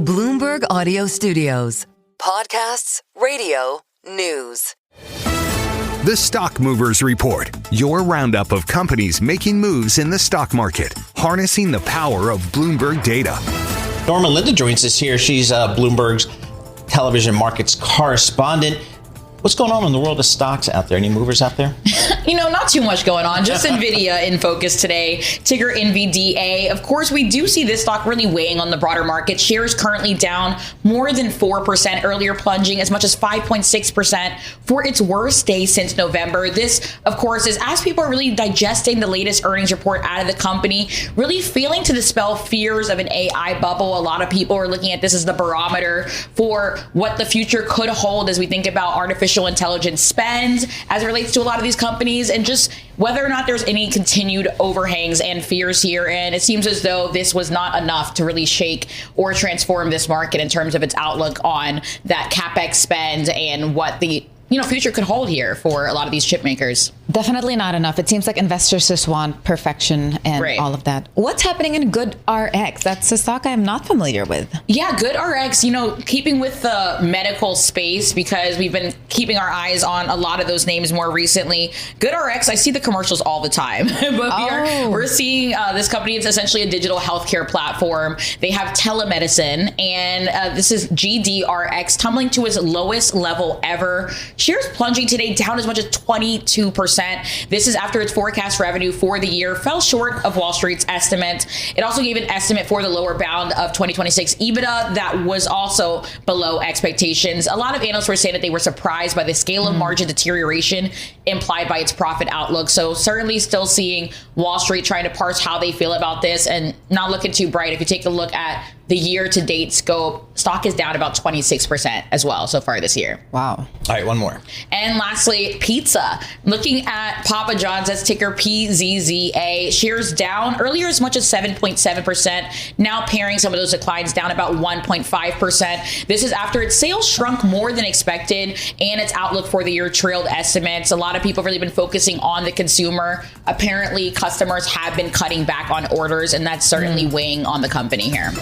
Bloomberg Audio Studios. Podcasts, radio, news. The Stock Movers Report, your roundup of companies making moves in the stock market, harnessing the power of Bloomberg data. Norma Linda joins us here. She's Bloomberg's television markets correspondent. What's going on in the world of stocks out there? Any movers out there? Not too much going on. Just Nvidia in focus today. Ticker NVDA. Of course, we do see this stock really weighing on the broader market. Shares currently down more than 4%, earlier plunging as much as 5.6% for its worst day since November. This, of course, is as people are really digesting the latest earnings report out of the company, really failing to dispel fears of an AI bubble. A lot of people are looking at this as the barometer for what the future could hold as we think about artificial intelligence spend as it relates to a lot of these companies, and just whether or not there's any continued overhangs and fears here. And it seems as though this was not enough to really shake or transform this market in terms of its outlook on that CapEx spend and what the future could hold here for a lot of these chip makers. Definitely not enough. It seems like investors just want perfection and all of that. What's happening in GoodRX? That's a stock I'm not familiar with. Yeah, GoodRX, keeping with the medical space, because we've been keeping our eyes on a lot of those names more recently. GoodRX, I see the commercials all the time, but we're seeing this company. It's essentially a digital healthcare platform. They have telemedicine, and this is GDRX tumbling to its lowest level ever. Shares plunging today, down as much as 22%. This is after its forecast revenue for the year fell short of Wall Street's estimate. It also gave an estimate for the lower bound of 2026 Ebitda that was also below expectations. A lot of analysts were saying that they were surprised by the scale of margin deterioration implied by its profit outlook. So certainly still seeing Wall Street trying to parse how they feel about this, and not looking too bright. If you take a look at the year-to-date scope, stock is down about 26% as well so far this year. Wow. All right, one more. And lastly, pizza. Looking at Papa John's, that's ticker PZZA. Shares down earlier as much as 7.7%. Now pairing some of those declines, down about 1.5%. This is after its sales shrunk more than expected and its outlook for the year trailed estimates. A lot of people have really been focusing on the consumer. Apparently, customers have been cutting back on orders, and that's certainly weighing on the company here.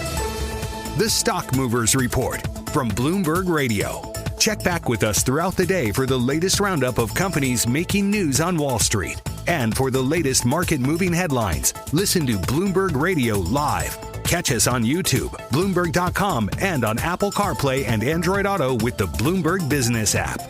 The Stock Movers Report from Bloomberg Radio. Check back with us throughout the day for the latest roundup of companies making news on Wall Street. And for the latest market-moving headlines, listen to Bloomberg Radio live. Catch us on YouTube, Bloomberg.com, and on Apple CarPlay and Android Auto with the Bloomberg Business app.